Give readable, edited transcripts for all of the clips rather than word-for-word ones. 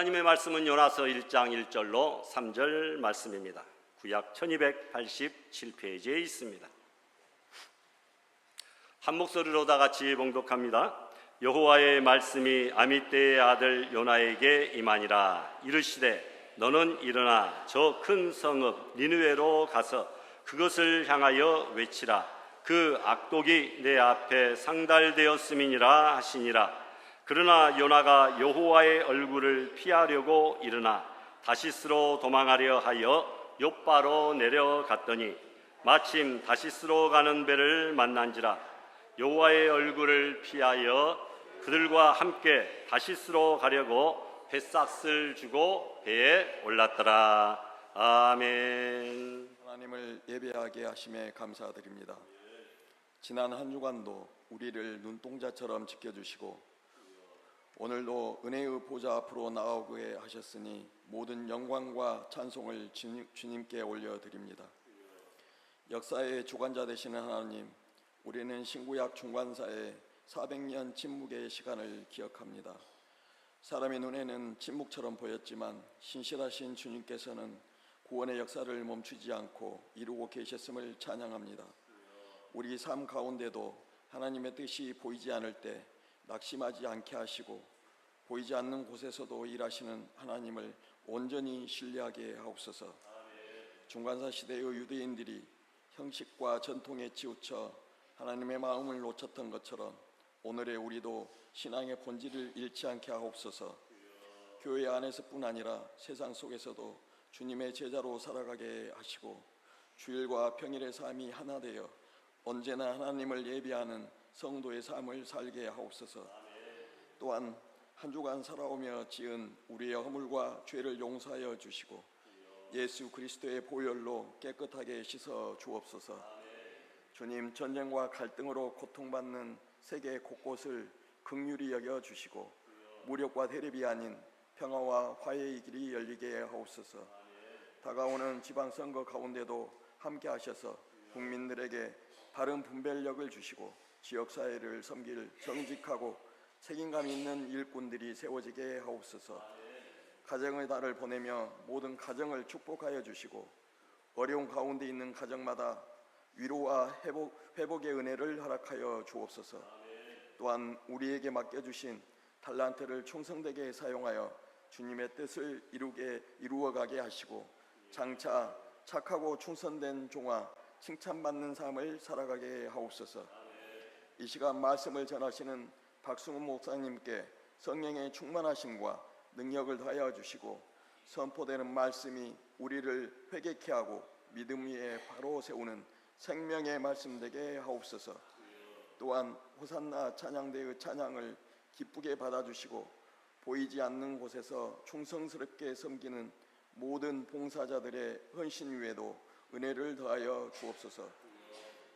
하나님의 말씀은 요나서 1장 1절로 3절 말씀입니다. 구약 1287페이지에 있습니다. 한 목소리로 다 같이 봉독합니다. 여호와의 말씀이 아미떼의 아들 요나에게 임하니라. 이르시되 너는 일어나 저 큰 성읍 니느웨로 가서 그것을 향하여 외치라. 그 악독이 내 앞에 상달되었음이니라 하시니라. 그러나 요나가 여호와의 얼굴을 피하려고 일어나 다시스로 도망하려 하여 욥바로 내려갔더니 마침 다시스로 가는 배를 만난지라. 여호와의 얼굴을 피하여 그들과 함께 다시스로 가려고 뱃삭을 주고 배에 올랐더라. 아멘. 하나님을 예배하게 하심에 감사드립니다. 지난 한 주간도 우리를 눈동자처럼 지켜주시고 오늘도 은혜의 보좌 앞으로 나오게 하셨으니 모든 영광과 찬송을 주님께 올려드립니다. 역사의 주관자 되시는 하나님, 우리는 신구약 중간사의 400년 침묵의 시간을 기억합니다. 사람의 눈에는 침묵처럼 보였지만 신실하신 주님께서는 구원의 역사를 멈추지 않고 이루고 계셨음을 찬양합니다. 우리 삶 가운데도 하나님의 뜻이 보이지 않을 때 낙심하지 않게 하시고 보이지 않는 곳에서도 일하시는 하나님을 온전히 신뢰하게 하옵소서. 중간사 시대의 유대인들이 형식과 전통에 치우쳐 하나님의 마음을 놓쳤던 것처럼 오늘의 우리도 신앙의 본질을 잃지 않게 하옵소서. 교회 안에서뿐 아니라 세상 속에서도 주님의 제자로 살아가게 하시고 주일과 평일의 삶이 하나 되어 언제나 하나님을 예배하는 성도의 삶을 살게 하옵소서. 또한 한 주간 살아오며 지은 우리의 허물과 죄를 용서하여 주시고 예수 그리스도의 보혈로 깨끗하게 씻어 주옵소서. 주님, 전쟁과 갈등으로 고통받는 세계 곳곳을 긍휼히 여겨 주시고 무력과 대립이 아닌 평화와 화해의 길이 열리게 하옵소서. 다가오는 지방선거 가운데도 함께 하셔서 국민들에게 바른 분별력을 주시고 지역사회를 섬길 정직하고 책임감 있는 일꾼들이 세워지게 하옵소서. 가정의 달을 보내며 모든 가정을 축복하여 주시고 어려운 가운데 있는 가정마다 위로와 회복의 은혜를 허락하여 주옵소서. 또한 우리에게 맡겨주신 달란트를 충성되게 사용하여 주님의 뜻을 이루어가게 하시고 장차 착하고 충성된 종아 칭찬받는 삶을 살아가게 하옵소서. 이 시간 말씀을 전하시는 박승훈 목사님께 성령의 충만하심과 능력을 더하여 주시고 선포되는 말씀이 우리를 회개케 하고 믿음 위에 바로 세우는 생명의 말씀 되게 하옵소서. 또한 호산나 찬양대의 찬양을 기쁘게 받아주시고 보이지 않는 곳에서 충성스럽게 섬기는 모든 봉사자들의 헌신 위에도 은혜를 더하여 주옵소서.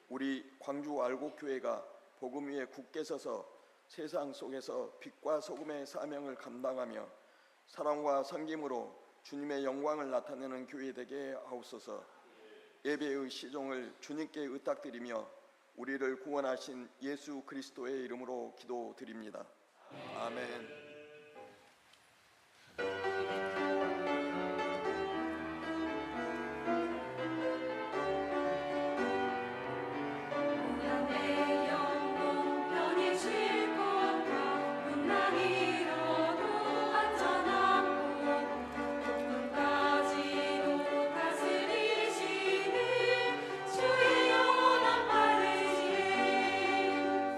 우리 광주 알곡교회가 복음 위에 굳게 서서 세상 속에서 빛과 소금의 사명을 감당하며 사랑과 섬김으로 주님의 영광을 나타내는 교회 되게 하옵소서. 예배의 시종을 주님께 의탁드리며 우리를 구원하신 예수 그리스도의 이름으로 기도드립니다. 아멘.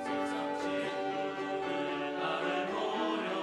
세상 친구들 나를 보려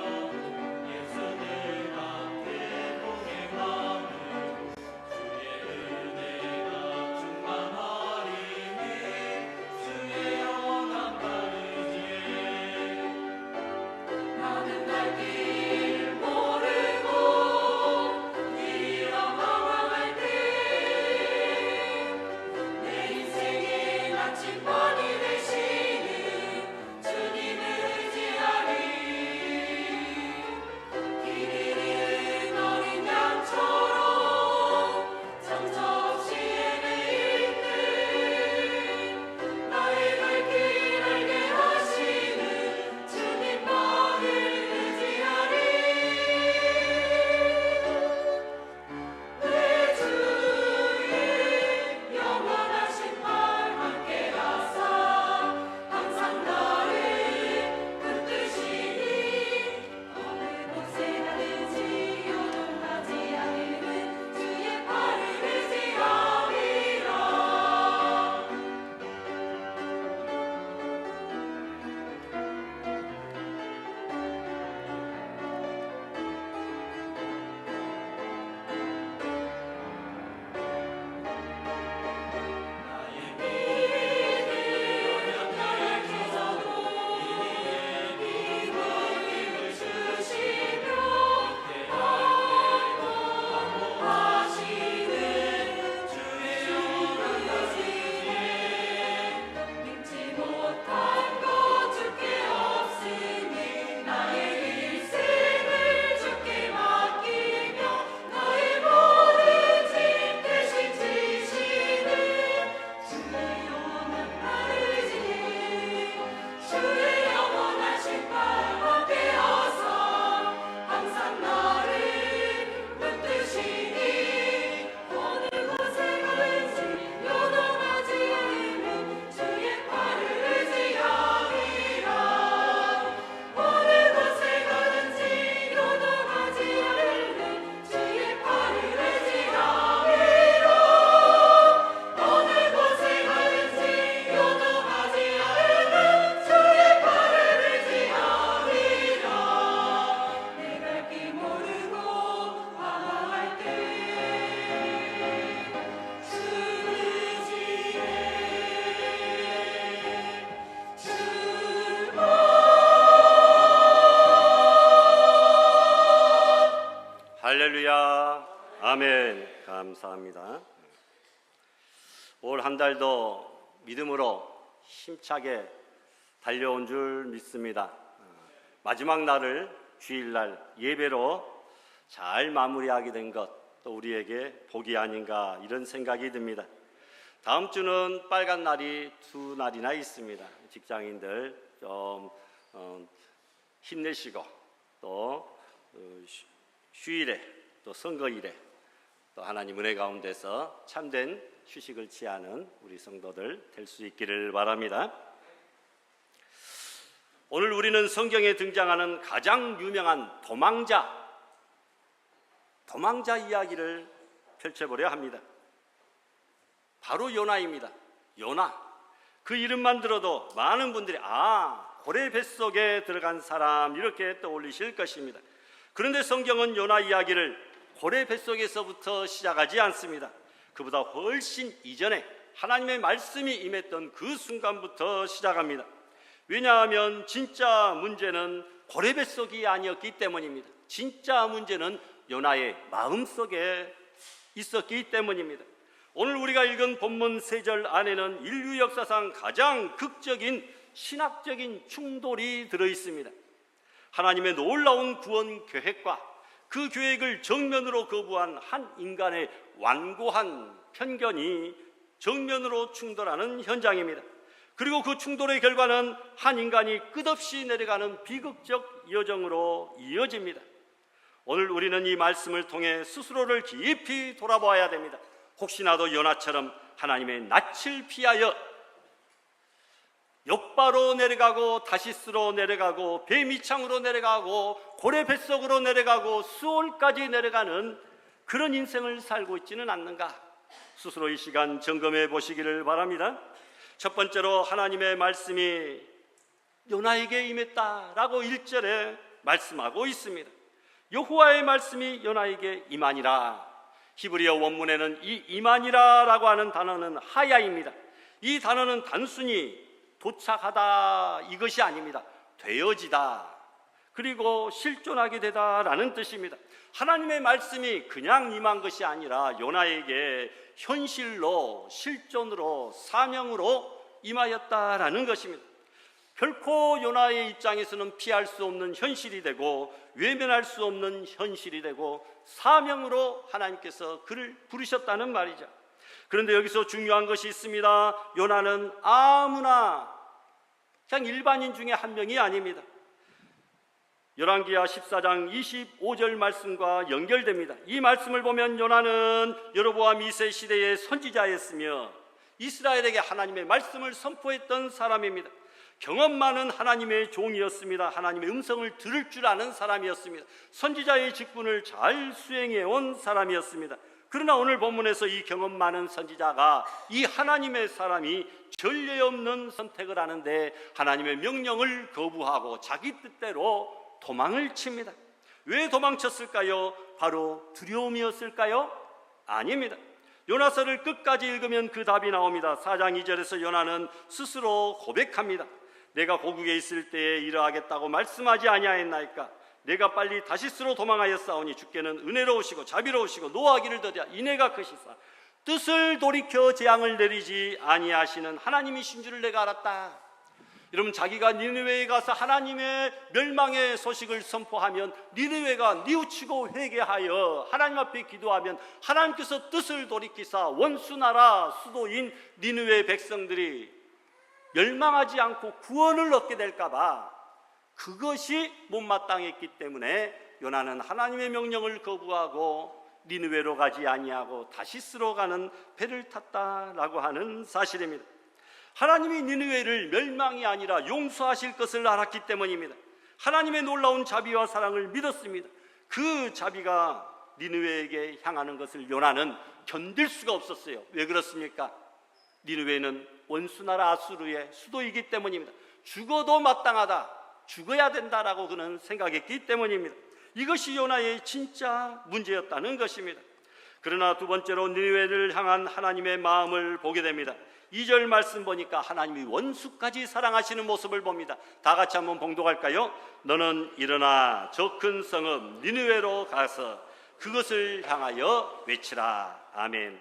아멘. 감사합니다. 올 한 달도 믿음으로 힘차게 달려온 줄 믿습니다. 마지막 날을 주일날 예배로 잘 마무리하게 된 것 또 우리에게 복이 아닌가 이런 생각이 듭니다. 다음 주는 빨간 날이 2날이나 있습니다. 직장인들 좀 힘내시고 또 휴일에 또 선거일에 또 하나님 은혜 가운데서 참된 휴식을 취하는 우리 성도들 될 수 있기를 바랍니다. 오늘 우리는 성경에 등장하는 가장 유명한 도망자 이야기를 펼쳐보려 합니다. 바로 요나입니다. 요나. 그 이름만 들어도 많은 분들이 고래 뱃속에 들어간 사람 이렇게 떠올리실 것입니다. 그런데 성경은 요나 이야기를 고래 뱃속에서부터 시작하지 않습니다. 그보다 훨씬 이전에 하나님의 말씀이 임했던 그 순간부터 시작합니다. 왜냐하면 진짜 문제는 고래 뱃속이 아니었기 때문입니다. 진짜 문제는 요나의 마음속에 있었기 때문입니다. 오늘 우리가 읽은 본문 3절 안에는 인류 역사상 가장 극적인 신학적인 충돌이 들어있습니다. 하나님의 놀라운 구원 계획과 그 계획을 정면으로 거부한 한 인간의 완고한 편견이 정면으로 충돌하는 현장입니다. 그리고 그 충돌의 결과는 한 인간이 끝없이 내려가는 비극적 여정으로 이어집니다. 오늘 우리는 이 말씀을 통해 스스로를 깊이 돌아보아야 됩니다. 혹시나도 요나처럼 하나님의 낯을 피하여 욥바로 내려가고 다시스로 내려가고 뱀이창으로 내려가고 고래 뱃속으로 내려가고 수올까지 내려가는 그런 인생을 살고 있지는 않는가? 스스로 이 시간 점검해 보시기를 바랍니다. 첫 번째로 하나님의 말씀이 요나에게 임했다라고 1절에 말씀하고 있습니다. 여호와의 말씀이 요나에게 임하니라. 히브리어 원문에는 이 임하니라라고 하는 단어는 하야입니다. 이 단어는 단순히 도착하다 이것이 아닙니다. 되어지다 그리고 실존하게 되다라는 뜻입니다. 하나님의 말씀이 그냥 임한 것이 아니라 요나에게 현실로 실존으로 사명으로 임하였다라는 것입니다. 결코 요나의 입장에서는 피할 수 없는 현실이 되고 외면할 수 없는 현실이 되고 사명으로 하나님께서 그를 부르셨다는 말이죠. 그런데 여기서 중요한 것이 있습니다. 요나는 아무나 그냥 일반인 중에 한 명이 아닙니다. 열왕기하 14장 25절 말씀과 연결됩니다. 이 말씀을 보면 요나는 여로보암 2세 시대의 선지자였으며 이스라엘에게 하나님의 말씀을 선포했던 사람입니다. 경험 많은 하나님의 종이었습니다. 하나님의 음성을 들을 줄 아는 사람이었습니다. 선지자의 직분을 잘 수행해온 사람이었습니다. 그러나 오늘 본문에서 이 경험 많은 선지자가 이 하나님의 사람이 전례 없는 선택을 하는데 하나님의 명령을 거부하고 자기 뜻대로 도망을 칩니다. 왜 도망쳤을까요? 바로 두려움이었을까요? 아닙니다. 요나서를 끝까지 읽으면 그 답이 나옵니다. 4장 2절에서 요나는 스스로 고백합니다. 내가 고국에 있을 때에 이러하겠다고 말씀하지 아니하였나이까? 내가 빨리 다시스로 도망하였사오니 주께는 은혜로우시고 자비로우시고 노하기를 더디하 인애가 크시사 뜻을 돌이켜 재앙을 내리지 아니하시는 하나님이신 줄을 내가 알았다. 여러분, 자기가 니느웨에 가서 하나님의 멸망의 소식을 선포하면 니느웨가 뉘우치고 회개하여 하나님 앞에 기도하면 하나님께서 뜻을 돌이키사 원수나라 수도인 니느웨 백성들이 멸망하지 않고 구원을 얻게 될까 봐 그것이 못마땅했기 때문에 요나는 하나님의 명령을 거부하고 니느웨로 가지 아니하고 다시스로 가는 배를 탔다라고 하는 사실입니다. 하나님이 니느웨를 멸망이 아니라 용서하실 것을 알았기 때문입니다. 하나님의 놀라운 자비와 사랑을 믿었습니다. 그 자비가 니느웨에게 향하는 것을 요나는 견딜 수가 없었어요. 왜 그렇습니까? 니느웨는 원수나라 아수르의 수도이기 때문입니다. 죽어도 마땅하다, 죽어야 된다라고 그는 생각했기 때문입니다. 이것이 요나의 진짜 문제였다는 것입니다. 그러나 두 번째로 니느웨를 향한 하나님의 마음을 보게 됩니다. 2절 말씀 보니까 하나님이 원수까지 사랑하시는 모습을 봅니다. 다 같이 한번 봉독할까요? 너는 일어나 저 큰 성읍 니느웨로 가서 그것을 향하여 외치라. 아멘.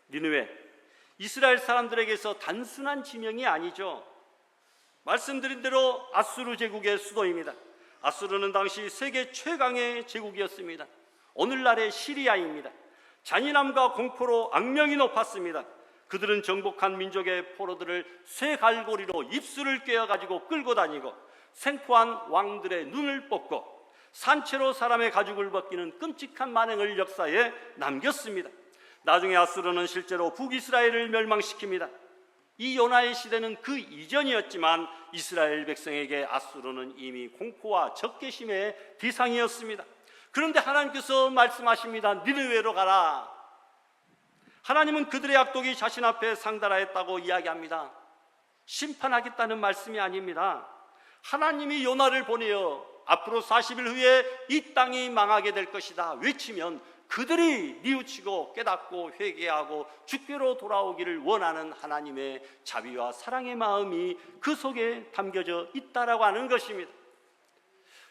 니느웨, 이스라엘 사람들에게서 단순한 지명이 아니죠. 말씀드린 대로 아수르 제국의 수도입니다. 아수르는 당시 세계 최강의 제국이었습니다. 오늘날의 시리아입니다. 잔인함과 공포로 악명이 높았습니다. 그들은 정복한 민족의 포로들을 쇠갈고리로 입술을 꿰어가지고 끌고 다니고 생포한 왕들의 눈을 뽑고 산채로 사람의 가죽을 벗기는 끔찍한 만행을 역사에 남겼습니다. 나중에 아수르는 실제로 북이스라엘을 멸망시킵니다. 이 요나의 시대는 그 이전이었지만 이스라엘 백성에게 아수르는 이미 공포와 적개심의 대상이었습니다. 그런데 하나님께서 말씀하십니다. 니느웨로 가라. 하나님은 그들의 악독이 자신 앞에 상달하였다고 이야기합니다. 심판하겠다는 말씀이 아닙니다. 하나님이 요나를 보내어 앞으로 40일 후에 이 땅이 망하게 될 것이다 외치면 그들이 뉘우치고 깨닫고 회개하고 주께로 돌아오기를 원하는 하나님의 자비와 사랑의 마음이 그 속에 담겨져 있다라고 하는 것입니다.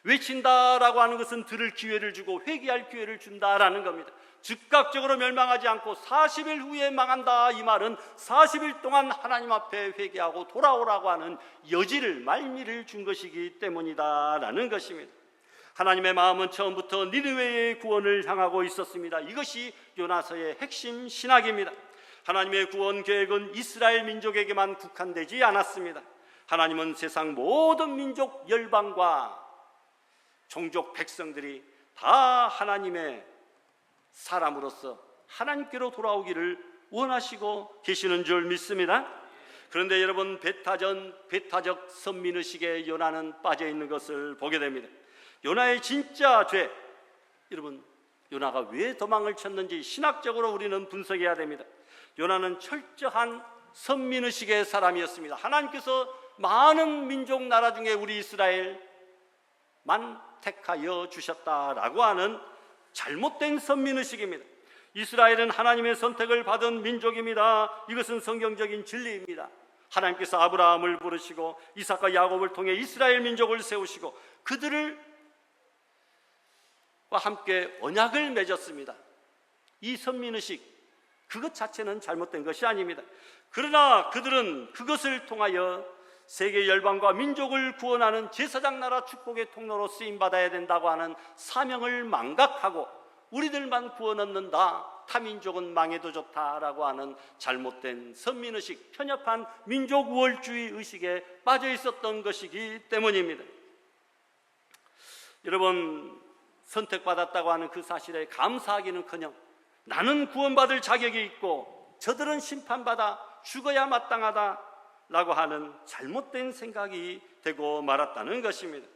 외친다라고 하는 것은 들을 기회를 주고 회개할 기회를 준다라는 겁니다. 즉각적으로 멸망하지 않고 40일 후에 망한다, 이 말은 40일 동안 하나님 앞에 회개하고 돌아오라고 하는 여지를, 말미를 준 것이기 때문이다라는 것입니다. 하나님의 마음은 처음부터 니느웨의 구원을 향하고 있었습니다. 이것이 요나서의 핵심 신학입니다. 하나님의 구원 계획은 이스라엘 민족에게만 국한되지 않았습니다. 하나님은 세상 모든 민족, 열방과 종족, 백성들이 다 하나님의 사람으로서 하나님께로 돌아오기를 원하시고 계시는 줄 믿습니다. 그런데 여러분, 배타적 선민의식에 요나는 빠져 있는 것을 보게 됩니다. 요나의 진짜 죄, 여러분, 요나가 왜 도망을 쳤는지 신학적으로 우리는 분석해야 됩니다. 요나는 철저한 선민의식의 사람이었습니다. 하나님께서 많은 민족 나라 중에 우리 이스라엘만 택하여 주셨다라고 하는 잘못된 선민의식입니다. 이스라엘은 하나님의 선택을 받은 민족입니다. 이것은 성경적인 진리입니다. 하나님께서 아브라함을 부르시고 이삭과 야곱을 통해 이스라엘 민족을 세우시고 그들과 함께 언약을 맺었습니다. 이 선민의식, 그것 자체는 잘못된 것이 아닙니다. 그러나 그들은 그것을 통하여 세계 열방과 민족을 구원하는 제사장 나라 축복의 통로로 쓰임받아야 된다고 하는 사명을 망각하고 우리들만 구원 얻는다, 타민족은 망해도 좋다라고 하는 잘못된 선민의식, 편협한 민족 우월주의 의식에 빠져 있었던 것이기 때문입니다. 여러분, 선택받았다고 하는 그 사실에 감사하기는커녕 나는 구원받을 자격이 있고 저들은 심판받아 죽어야 마땅하다 라고 하는 잘못된 생각이 되고 말았다는 것입니다.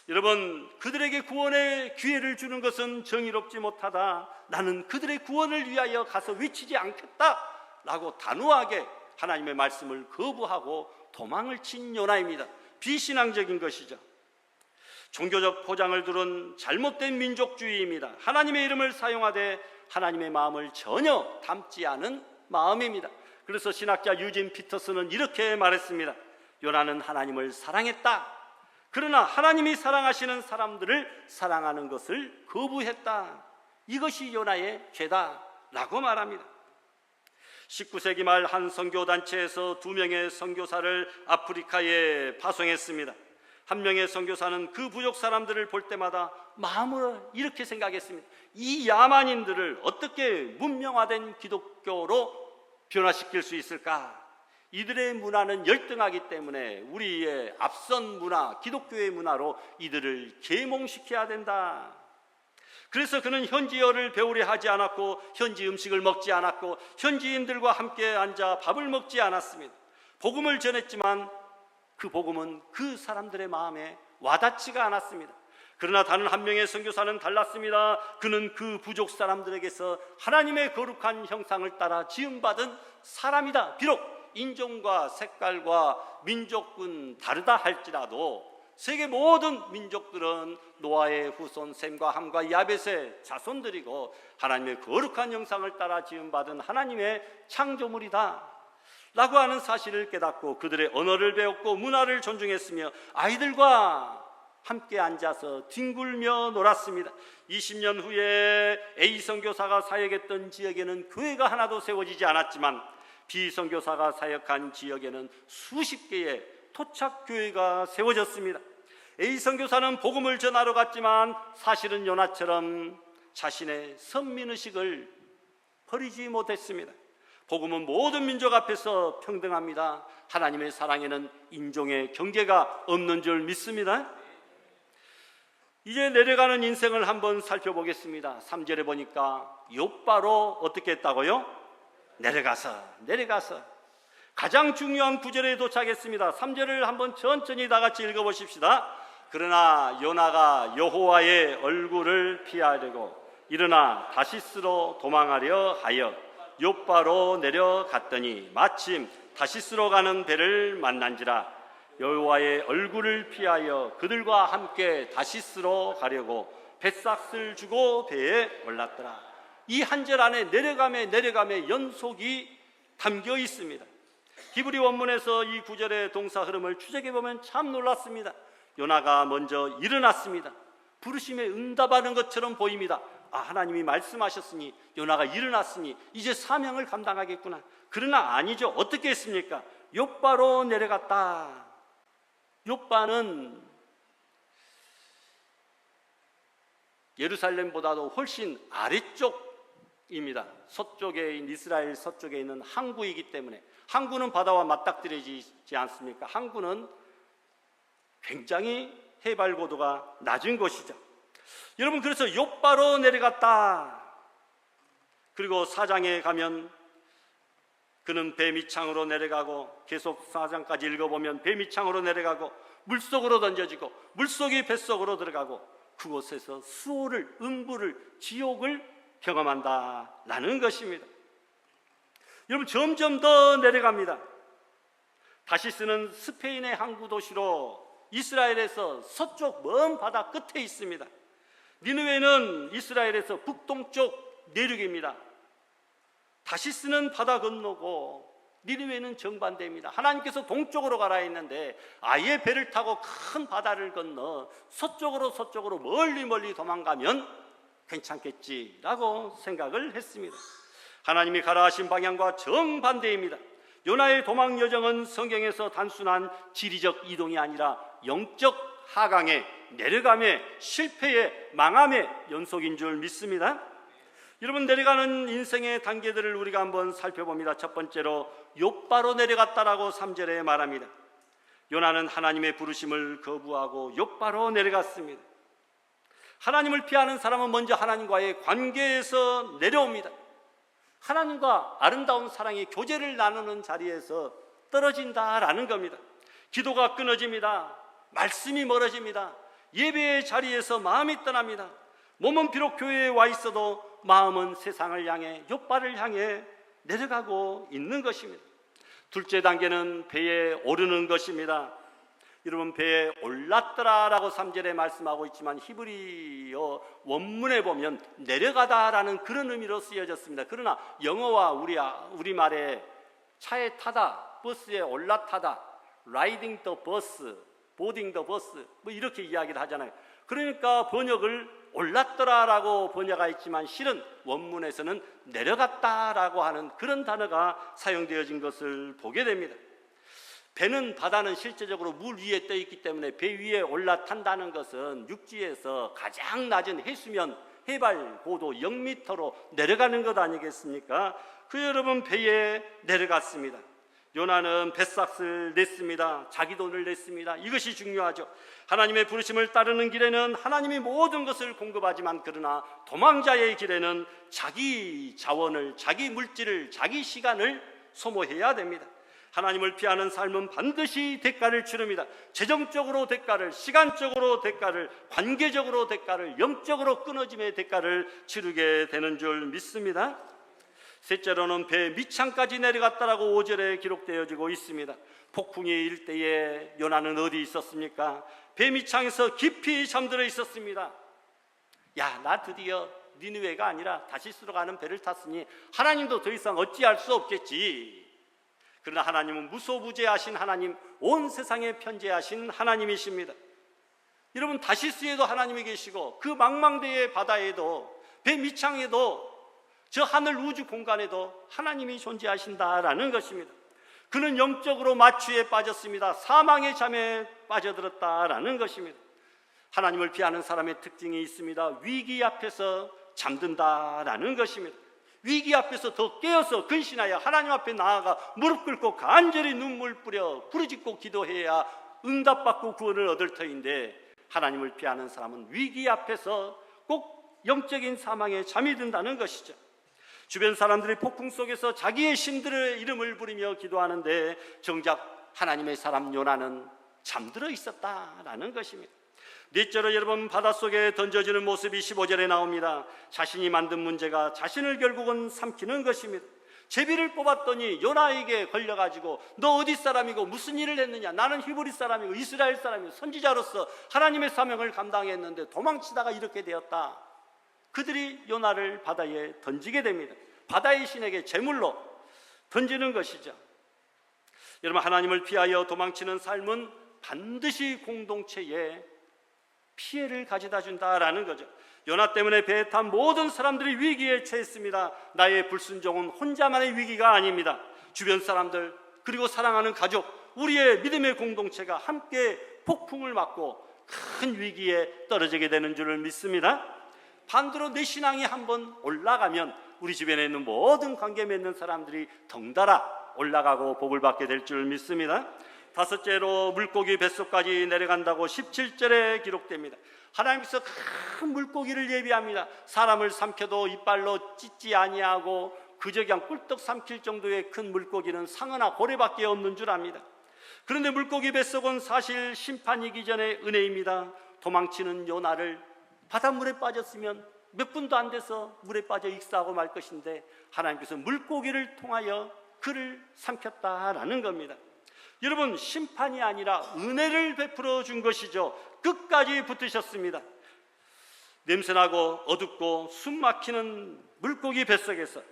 여러분, 그들에게 구원의 기회를 주는 것은 정의롭지 못하다, 나는 그들의 구원을 위하여 가서 외치지 않겠다 라고 단호하게 하나님의 말씀을 거부하고 도망을 친 요나입니다. 비신앙적인 것이죠. 종교적 포장을 두른 잘못된 민족주의입니다. 하나님의 이름을 사용하되 하나님의 마음을 전혀 담지 않은 마음입니다. 그래서 신학자 유진 피터스는 이렇게 말했습니다. 요나는 하나님을 사랑했다. 그러나 하나님이 사랑하시는 사람들을 사랑하는 것을 거부했다. 이것이 요나의 죄다라고 말합니다. 19세기 말 한 선교단체에서 2명의 선교사를 아프리카에 파송했습니다. 한 명의 선교사는 그 부족 사람들을 볼 때마다 마음으로 이렇게 생각했습니다. 이 야만인들을 어떻게 문명화된 기독교로 변화시킬 수 있을까? 이들의 문화는 열등하기 때문에 우리의 앞선 문화, 기독교의 문화로 이들을 계몽시켜야 된다. 그래서 그는 현지어를 배우려 하지 않았고 현지 음식을 먹지 않았고 현지인들과 함께 앉아 밥을 먹지 않았습니다. 복음을 전했지만 그 복음은 그 사람들의 마음에 와닿지가 않았습니다. 그러나 다른 한 명의 선교사는 달랐습니다. 그는 그 부족 사람들에게서 하나님의 거룩한 형상을 따라 지음받은 사람이다. 비록 인종과 색깔과 민족은 다르다 할지라도 세계 모든 민족들은 노아의 후손 셈과 함과 야벳의 자손들이고 하나님의 거룩한 형상을 따라 지음받은 하나님의 창조물이다 라고 하는 사실을 깨닫고 그들의 언어를 배웠고 문화를 존중했으며 아이들과 함께 앉아서 뒹굴며 놀았습니다. 20년 후에 A 선교사가 사역했던 지역에는 교회가 하나도 세워지지 않았지만 B 선교사가 사역한 지역에는 수십 개의 토착교회가 세워졌습니다. A 선교사는 복음을 전하러 갔지만 사실은 요나처럼 자신의 선민의식을 버리지 못했습니다. 복음은 모든 민족 앞에서 평등합니다. 하나님의 사랑에는 인종의 경계가 없는 줄 믿습니다. 이제 내려가는 인생을 한번 살펴보겠습니다. 3절에 보니까 욥바로 어떻게 했다고요? 내려가서 가장 중요한 구절에 도착했습니다. 3절을 한번 천천히 다 같이 읽어보십시다. 그러나 요나가 여호와의 얼굴을 피하려고 일어나 다시스로 도망하려 하여 욥바로 내려갔더니 마침 다시스로 가는 배를 만난지라. 여호와의 얼굴을 피하여 그들과 함께 다시스로 가려고 뱃삭을 주고 배에 올랐더라. 이 한 절 안에 내려감의 연속이 담겨 있습니다. 히브리 원문에서 이 구절의 동사 흐름을 추적해 보면 참 놀랐습니다. 요나가 먼저 일어났습니다. 부르심에 응답하는 것처럼 보입니다. 하나님이 말씀하셨으니 요나가 일어났으니 이제 사명을 감당하겠구나. 그러나 아니죠. 어떻게 했습니까? 욥바로 내려갔다. 욥바는 예루살렘보다도 훨씬 아래쪽입니다. 서쪽에 있는 이스라엘 서쪽에 있는 항구이기 때문에. 항구는 바다와 맞닥뜨리지 않습니까? 항구는 굉장히 해발 고도가 낮은 곳이죠. 여러분, 그래서 욥바로 내려갔다. 그리고 4장에 가면 그는 배 밑창으로 내려가고, 계속 4장까지 읽어보면 배 밑창으로 내려가고 물속으로 던져지고 물속이 뱃속으로 들어가고 그곳에서 수오를, 음부를, 지옥을 경험한다라는 것입니다. 여러분, 점점 더 내려갑니다. 다시스는 스페인의 항구 도시로 이스라엘에서 서쪽 먼 바다 끝에 있습니다. 니느웨는 이스라엘에서 북동쪽 내륙입니다. 다시스는 바다 건너고 니느웨는 정반대입니다. 하나님께서 동쪽으로 가라 했는데 아예 배를 타고 큰 바다를 건너 서쪽으로 멀리 도망가면 괜찮겠지라고 생각을 했습니다. 하나님이 가라 하신 방향과 정반대입니다. 요나의 도망 여정은 성경에서 단순한 지리적 이동이 아니라 영적 하강의, 내려감의, 실패의, 망함의 연속인 줄 믿습니다. 여러분, 내려가는 인생의 단계들을 우리가 한번 살펴봅니다. 첫 번째로 욥바로 내려갔다라고 3절에 말합니다. 요나는 하나님의 부르심을 거부하고 욥바로 내려갔습니다. 하나님을 피하는 사람은 먼저 하나님과의 관계에서 내려옵니다. 하나님과 아름다운 사랑의 교제를 나누는 자리에서 떨어진다라는 겁니다. 기도가 끊어집니다. 말씀이 멀어집니다. 예배의 자리에서 마음이 떠납니다. 몸은 비록 교회에 와 있어도 마음은 세상을 향해, 욥바를 향해 내려가고 있는 것입니다. 둘째 단계는 배에 오르는 것입니다. 여러분, 배에 올랐더라라고 3절에 말씀하고 있지만 히브리어 원문에 보면 내려가다라는 그런 의미로 쓰여졌습니다. 그러나 영어와 우리말에 차에 타다, 버스에 올라타다, riding the bus, boarding the bus 뭐 이렇게 이야기를 하잖아요. 그러니까 번역을 올랐더라라고 번역하였지만 실은 원문에서는 내려갔다라고 하는 그런 단어가 사용되어진 것을 보게 됩니다. 배는, 바다는 실제적으로 물 위에 떠 있기 때문에 배 위에 올라탄다는 것은 육지에서 가장 낮은 해수면 해발 고도 0m로 내려가는 것 아니겠습니까? 여러분, 배에 내려갔습니다. 요나는 뱃삭을 냈습니다. 자기 돈을 냈습니다. 이것이 중요하죠. 하나님의 부르심을 따르는 길에는 하나님이 모든 것을 공급하지만 그러나 도망자의 길에는 자기 자원을, 자기 물질을, 자기 시간을 소모해야 됩니다. 하나님을 피하는 삶은 반드시 대가를 치릅니다. 재정적으로 대가를, 시간적으로 대가를, 관계적으로 대가를, 영적으로 끊어짐의 대가를 치르게 되는 줄 믿습니다. 셋째로는 배 밑창까지 내려갔다라고 5절에 기록되어지고 있습니다. 폭풍이 일 때에 요나는 어디 있었습니까? 배 밑창에서 깊이 잠들어 있었습니다. 나 드디어 니느웨가 아니라 다시스로 가는 배를 탔으니 하나님도 더 이상 어찌할 수 없겠지. 그러나 하나님은 무소부재하신 하나님, 온 세상에 편재하신 하나님이십니다. 여러분, 다시스에도 하나님이 계시고 그 망망대해 바다에도 배 밑창에도 저 하늘 우주 공간에도 하나님이 존재하신다라는 것입니다. 그는 영적으로 마취에 빠졌습니다. 사망의 잠에 빠져들었다라는 것입니다. 하나님을 피하는 사람의 특징이 있습니다. 위기 앞에서 잠든다라는 것입니다. 위기 앞에서 더 깨어서 근신하여 하나님 앞에 나아가 무릎 꿇고 간절히 눈물 뿌려 부르짖고 기도해야 응답받고 구원을 얻을 터인데, 하나님을 피하는 사람은 위기 앞에서 꼭 영적인 사망에 잠이 든다는 것이죠. 주변 사람들이 폭풍 속에서 자기의 신들의 이름을 부르며 기도하는데 정작 하나님의 사람 요나는 잠들어 있었다라는 것입니다. 넷째로 여러분, 바닷속에 던져지는 모습이 15절에 나옵니다. 자신이 만든 문제가 자신을 결국은 삼키는 것입니다. 제비를 뽑았더니 요나에게 걸려가지고 너 어디 사람이고 무슨 일을 했느냐, 나는 히브리 사람이고 이스라엘 사람이고 선지자로서 하나님의 사명을 감당했는데 도망치다가 이렇게 되었다. 그들이 요나를 바다에 던지게 됩니다. 바다의 신에게 제물로 던지는 것이죠. 여러분, 하나님을 피하여 도망치는 삶은 반드시 공동체에 피해를 가져다 준다라는 거죠. 요나 때문에 배에 탄 모든 사람들이 위기에 처했습니다. 나의 불순종은 혼자만의 위기가 아닙니다. 주변 사람들, 그리고 사랑하는 가족, 우리의 믿음의 공동체가 함께 폭풍을 맞고 큰 위기에 떨어지게 되는 줄을 믿습니다. 반대로 내 신앙이 한번 올라가면 우리 주변에 있는 모든 관계 맺는 사람들이 덩달아 올라가고 복을 받게 될 줄 믿습니다. 다섯째로, 물고기 뱃속까지 내려간다고 17절에 기록됩니다. 하나님께서 큰 물고기를 예비합니다. 사람을 삼켜도 이빨로 찢지 아니하고 그저 그냥 꿀떡 삼킬 정도의 큰 물고기는 상어나 고래밖에 없는 줄 압니다. 그런데 물고기 뱃속은 사실 심판이기 전에 은혜입니다. 도망치는 요나를 바닷물에 빠졌으면 몇 분도 안 돼서 물에 빠져 익사하고 말 것인데 하나님께서 물고기를 통하여 그를 삼켰다라는 겁니다. 여러분, 심판이 아니라 은혜를 베풀어 준 것이죠. 끝까지 붙으셨습니다. 냄새나고 어둡고 숨 막히는 물고기 뱃속에서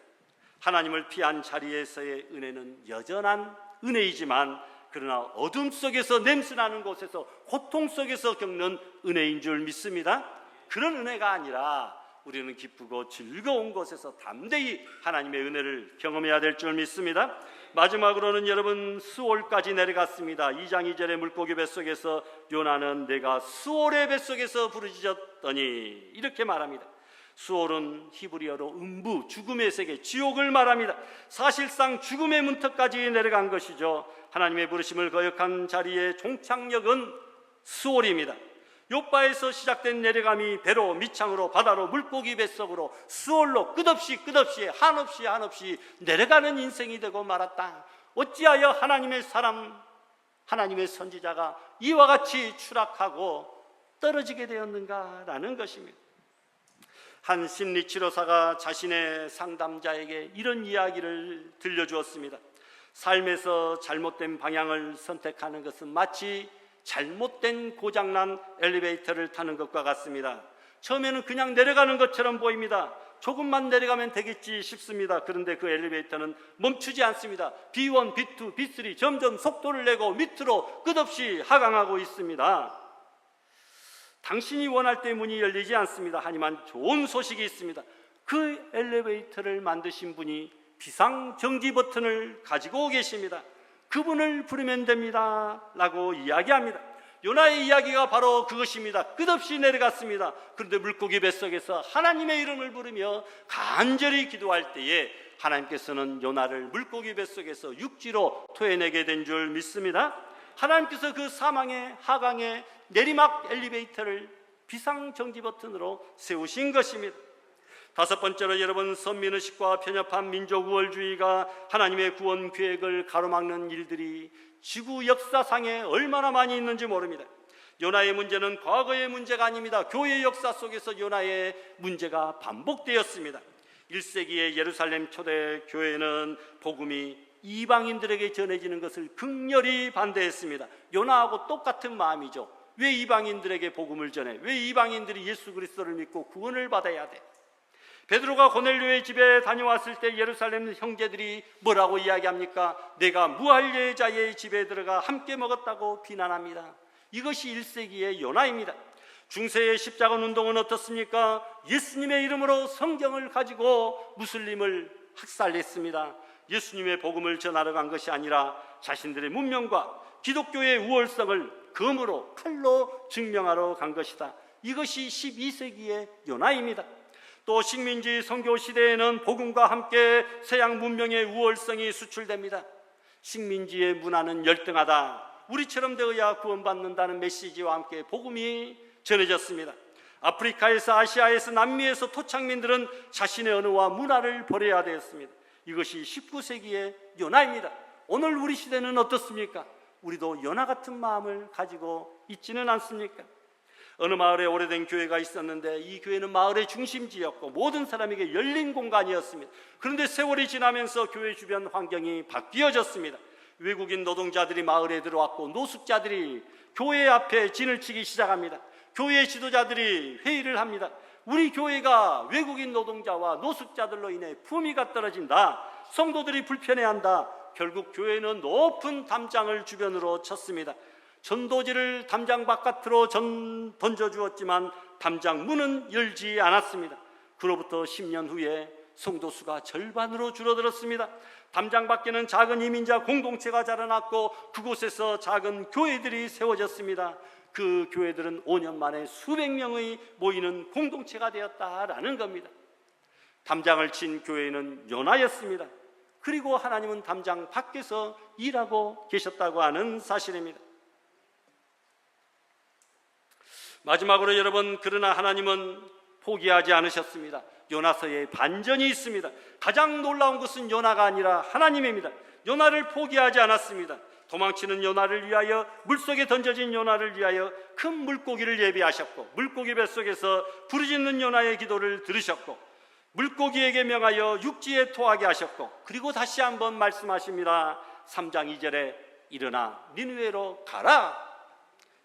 하나님을 피한 자리에서의 은혜는 여전한 은혜이지만, 그러나 어둠 속에서 냄새나는 곳에서 고통 속에서 겪는 은혜인 줄 믿습니다. 그런 은혜가 아니라 우리는 기쁘고 즐거운 곳에서 담대히 하나님의 은혜를 경험해야 될 줄 믿습니다. 마지막으로는 여러분, 수올까지 내려갔습니다. 2장 2절의 물고기 뱃속에서 요나는 내가 수올의 뱃속에서 부르짖었더니 이렇게 말합니다. 수올은 히브리어로 음부, 죽음의 세계, 지옥을 말합니다. 사실상 죽음의 문턱까지 내려간 것이죠. 하나님의 부르심을 거역한 자리의 종착역은 수올입니다. 욥바에서 시작된 내려감이 배로, 밑창으로, 바다로, 물고기 뱃속으로, 수올로 끝없이 한없이 내려가는 인생이 되고 말았다. 어찌하여 하나님의 사람, 하나님의 선지자가 이와 같이 추락하고 떨어지게 되었는가라는 것입니다. 한 심리치료사가 자신의 상담자에게 이런 이야기를 들려주었습니다. 삶에서 잘못된 방향을 선택하는 것은 마치 잘못된 고장난 엘리베이터를 타는 것과 같습니다. 처음에는 그냥 내려가는 것처럼 보입니다. 조금만 내려가면 되겠지 싶습니다. 그런데 그 엘리베이터는 멈추지 않습니다. B1, B2, B3 점점 속도를 내고 밑으로 끝없이 하강하고 있습니다. 당신이 원할 때 문이 열리지 않습니다. 하지만 좋은 소식이 있습니다. 그 엘리베이터를 만드신 분이 비상정지 버튼을 가지고 계십니다. 그분을 부르면 됩니다 라고 이야기합니다. 요나의 이야기가 바로 그것입니다. 끝없이 내려갔습니다. 그런데 물고기 뱃속에서 하나님의 이름을 부르며 간절히 기도할 때에 하나님께서는 요나를 물고기 뱃속에서 육지로 토해내게 된 줄 믿습니다. 하나님께서 그 사망의 하강의 내리막 엘리베이터를 비상정지 버튼으로 세우신 것입니다. 다섯 번째로 여러분, 선민의식과 편협한 민족 우월주의가 하나님의 구원 계획을 가로막는 일들이 지구 역사상에 얼마나 많이 있는지 모릅니다. 요나의 문제는 과거의 문제가 아닙니다. 교회 역사 속에서 요나의 문제가 반복되었습니다. 1세기의 예루살렘 초대 교회는 복음이 이방인들에게 전해지는 것을 극렬히 반대했습니다. 요나하고 똑같은 마음이죠. 왜 이방인들에게 복음을 전해? 왜 이방인들이 예수 그리스도를 믿고 구원을 받아야 돼? 베드로가 고넬료의 집에 다녀왔을 때 예루살렘 형제들이 뭐라고 이야기합니까? 내가 무할례자의 집에 들어가 함께 먹었다고 비난합니다. 이것이 1세기의 요나입니다. 중세의 십자군 운동은 어떻습니까? 예수님의 이름으로 성경을 가지고 무슬림을 학살했습니다. 예수님의 복음을 전하러 간 것이 아니라 자신들의 문명과 기독교의 우월성을 검으로 칼로 증명하러 간 것이다. 이것이 12세기의 요나입니다. 또 식민지 선교 시대에는 복음과 함께 서양 문명의 우월성이 수출됩니다. 식민지의 문화는 열등하다, 우리처럼 되어야 구원받는다는 메시지와 함께 복음이 전해졌습니다. 아프리카에서, 아시아에서, 남미에서 토착민들은 자신의 언어와 문화를 버려야 되었습니다. 이것이 19세기의 연화입니다. 오늘 우리 시대는 어떻습니까? 우리도 연화 같은 마음을 가지고 있지는 않습니까? 어느 마을에 오래된 교회가 있었는데 이 교회는 마을의 중심지였고 모든 사람에게 열린 공간이었습니다. 그런데 세월이 지나면서 교회 주변 환경이 바뀌어졌습니다. 외국인 노동자들이 마을에 들어왔고 노숙자들이 교회 앞에 진을 치기 시작합니다. 교회 지도자들이 회의를 합니다. 우리 교회가 외국인 노동자와 노숙자들로 인해 품위가 떨어진다, 성도들이 불편해한다. 결국 교회는 높은 담장을 주변으로 쳤습니다. 전도지를 담장 바깥으로 던져주었지만 담장 문은 열지 않았습니다. 그로부터 10년 후에 성도 수가 절반으로 줄어들었습니다. 담장 밖에는 작은 이민자 공동체가 자라났고 그곳에서 작은 교회들이 세워졌습니다. 그 교회들은 5년 만에 수백 명의 모이는 공동체가 되었다라는 겁니다. 담장을 친 교회는 연하였습니다. 그리고 하나님은 담장 밖에서 일하고 계셨다고 하는 사실입니다. 마지막으로 여러분, 그러나 하나님은 포기하지 않으셨습니다. 요나서에 반전이 있습니다. 가장 놀라운 것은 요나가 아니라 하나님입니다. 요나를 포기하지 않았습니다. 도망치는 요나를 위하여, 물속에 던져진 요나를 위하여 큰 물고기를 예비하셨고, 물고기 뱃속에서 부르짖는 요나의 기도를 들으셨고, 물고기에게 명하여 육지에 토하게 하셨고, 그리고 다시 한번 말씀하십니다. 3장 2절에 일어나 니느웨로 가라,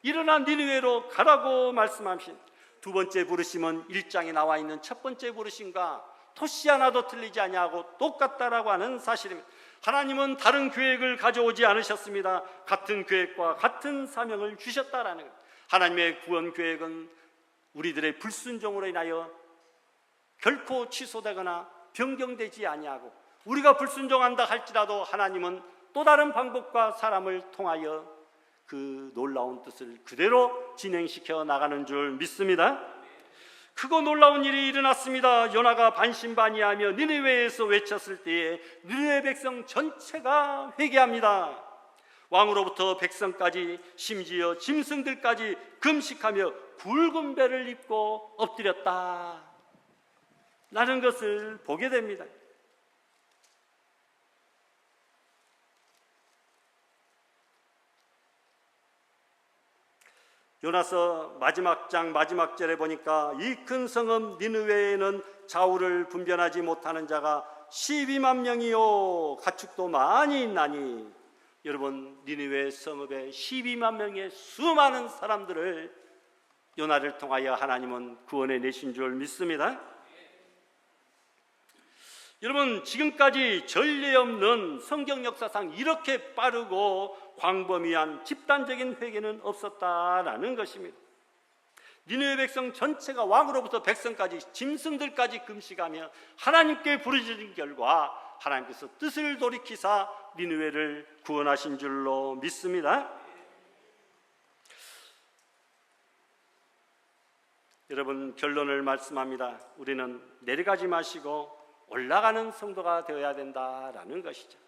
일어나 니느웨로 가라고 말씀하신 두 번째 부르심은 1장에 나와 있는 첫 번째 부르심과 토시 하나도 틀리지 아니하고 똑같다라고 하는 사실입니다. 하나님은 다른 계획을 가져오지 않으셨습니다. 같은 계획과 같은 사명을 주셨다라는 것. 하나님의 구원 계획은 우리들의 불순종으로 인하여 결코 취소되거나 변경되지 아니하고, 우리가 불순종한다 할지라도 하나님은 또 다른 방법과 사람을 통하여 그 놀라운 뜻을 그대로 진행시켜 나가는 줄 믿습니다. 크고 놀라운 일이 일어났습니다. 요나가 반신반의하며 니느웨에서 외쳤을 때에 니느웨 백성 전체가 회개합니다. 왕으로부터 백성까지, 심지어 짐승들까지 금식하며 굵은 배를 입고 엎드렸다 라는 것을 보게 됩니다. 요나서 마지막 장 마지막 절에 보니까 이 큰 성읍 니느웨에는 좌우를 분별하지 못하는 자가 12만 명이요 가축도 많이 있나니. 여러분, 니느웨 성읍에 12만 명의 수많은 사람들을 요나를 통하여 하나님은 구원해 내신 줄 믿습니다. 여러분, 지금까지 전례 없는 성경 역사상 이렇게 빠르고 광범위한 집단적인 회개는 없었다라는 것입니다. 니느웨 백성 전체가 왕으로부터 백성까지, 짐승들까지 금식하며 하나님께 부르짖은 결과 하나님께서 뜻을 돌이키사 니느웨를 구원하신 줄로 믿습니다. 여러분, 결론을 말씀합니다. 우리는 내려가지 마시고 올라가는 성도가 되어야 된다라는 것이죠.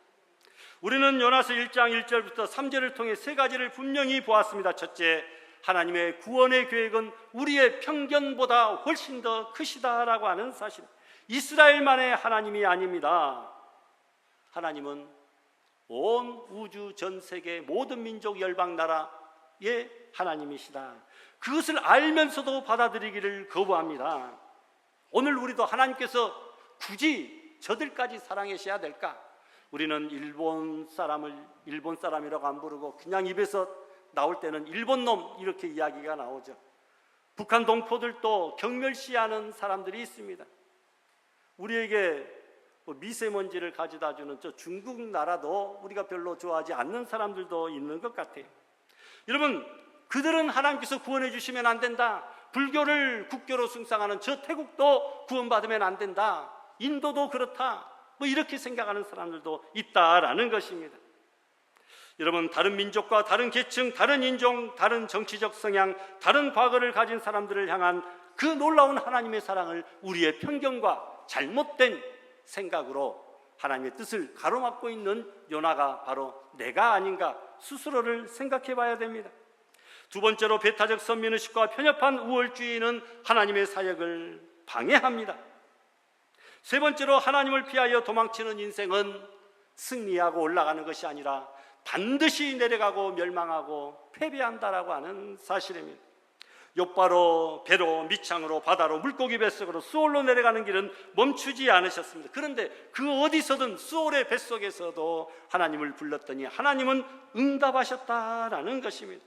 우리는 요나서 1장 1절부터 3절을 통해 세 가지를 분명히 보았습니다. 첫째, 하나님의 구원의 계획은 우리의 편견보다 훨씬 더 크시다라고 하는 사실. 이스라엘만의 하나님이 아닙니다. 하나님은 온 우주 전 세계 모든 민족 열방 나라의 하나님이시다. 그것을 알면서도 받아들이기를 거부합니다. 오늘 우리도 하나님께서 굳이 저들까지 사랑하셔야 될까? 우리는 일본 사람이라고 안 부르고 그냥 입에서 나올 때는 일본 놈 이렇게 이야기가 나오죠. 북한 동포들도 경멸시하는 사람들이 있습니다. 우리에게 미세먼지를 가져다 주는 저 중국 나라도 우리가 별로 좋아하지 않는 사람들도 있는 것 같아요. 여러분, 그들은 하나님께서 구원해 주시면 안 된다, 불교를 국교로 숭상하는 저 태국도 구원받으면 안 된다, 인도도 그렇다, 뭐 이렇게 생각하는 사람들도 있다라는 것입니다. 여러분, 다른 민족과 다른 계층, 다른 인종, 다른 정치적 성향, 다른 과거를 가진 사람들을 향한 그 놀라운 하나님의 사랑을 우리의 편견과 잘못된 생각으로 하나님의 뜻을 가로막고 있는 요나가 바로 내가 아닌가 스스로를 생각해 봐야 됩니다. 두 번째로, 배타적 선민의식과 편협한 우월주의는 하나님의 사역을 방해합니다. 세 번째로, 하나님을 피하여 도망치는 인생은 승리하고 올라가는 것이 아니라 반드시 내려가고 멸망하고 패배한다라고 하는 사실입니다. 욥바로, 배로, 미창으로, 바다로, 물고기 뱃속으로, 수올로 내려가는 길은 멈추지 않으셨습니다. 그런데 그 어디서든, 수올의 뱃속에서도 하나님을 불렀더니 하나님은 응답하셨다라는 것입니다.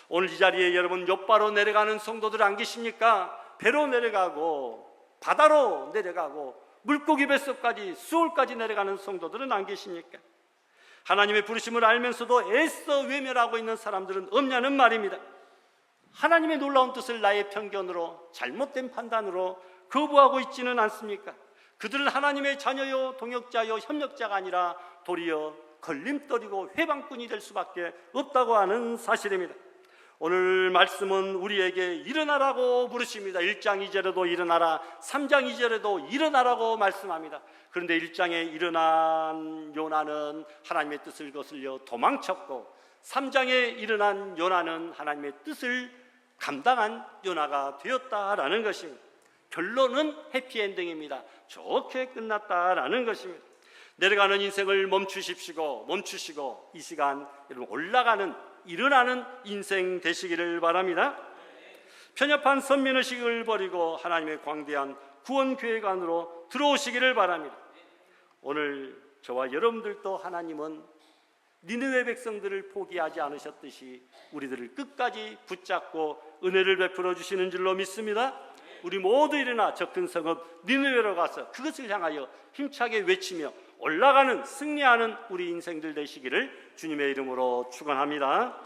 오늘 이 자리에 여러분, 욥바로 내려가는 성도들 안 계십니까? 배로 내려가고 바다로 내려가고 물고기 뱃속까지, 수올까지 내려가는 성도들은 안 계십니까? 하나님의 부르심을 알면서도 애써 외면하고 있는 사람들은 없냐는 말입니다. 하나님의 놀라운 뜻을 나의 편견으로, 잘못된 판단으로 거부하고 있지는 않습니까? 그들은 하나님의 자녀요, 동역자요, 협력자가 아니라 도리어 걸림돌이고 회방꾼이 될 수밖에 없다고 하는 사실입니다. 오늘 말씀은 우리에게 일어나라고 부르십니다. 1장 2절에도 일어나라, 3장 2절에도 일어나라고 말씀합니다. 그런데 1장에 일어난 요나는 하나님의 뜻을 거슬려 도망쳤고, 3장에 일어난 요나는 하나님의 뜻을 감당한 요나가 되었다라는 것입니다. 결론은 해피엔딩입니다. 좋게 끝났다라는 것입니다. 내려가는 인생을 멈추시고 이 시간 여러분, 올라가는, 일어나는 인생 되시기를 바랍니다. 편협한 선민의식을 버리고 하나님의 광대한 구원 계획 안으로 들어오시기를 바랍니다. 오늘 저와 여러분들도 하나님은 니느웨 백성들을 포기하지 않으셨듯이 우리들을 끝까지 붙잡고 은혜를 베풀어 주시는 줄로 믿습니다. 우리 모두 일어나 저 큰 성읍 니느웨로 가서 그것을 향하여 힘차게 외치며 올라가는, 승리하는 우리 인생들 되시기를 주님의 이름으로 축원합니다.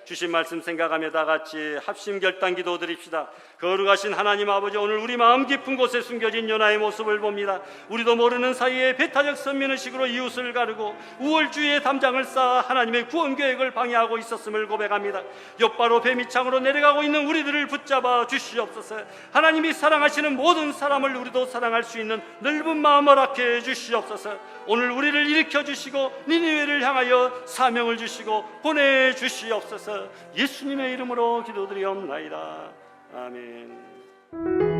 주신 말씀 생각하며 다 같이 합심 결단 기도 드립시다. 거룩하신 하나님 아버지, 오늘 우리 마음 깊은 곳에 숨겨진 요나의 모습을 봅니다. 우리도 모르는 사이에 배타적 선민의식으로 이웃을 가르고 우월주의의 담장을 쌓아 하나님의 구원 계획을 방해하고 있었음을 고백합니다. 욥바로 배미창으로 내려가고 있는 우리들을 붙잡아 주시옵소서. 하나님이 사랑하시는 모든 사람을 우리도 사랑할 수 있는 넓은 마음 허락해 주시옵소서. 오늘 우리를 일으켜 주시고 니느웨를 향하여 사명을 주시고 보내 주시옵소서. 예수님의 이름으로 기도드리옵나이다. 아멘.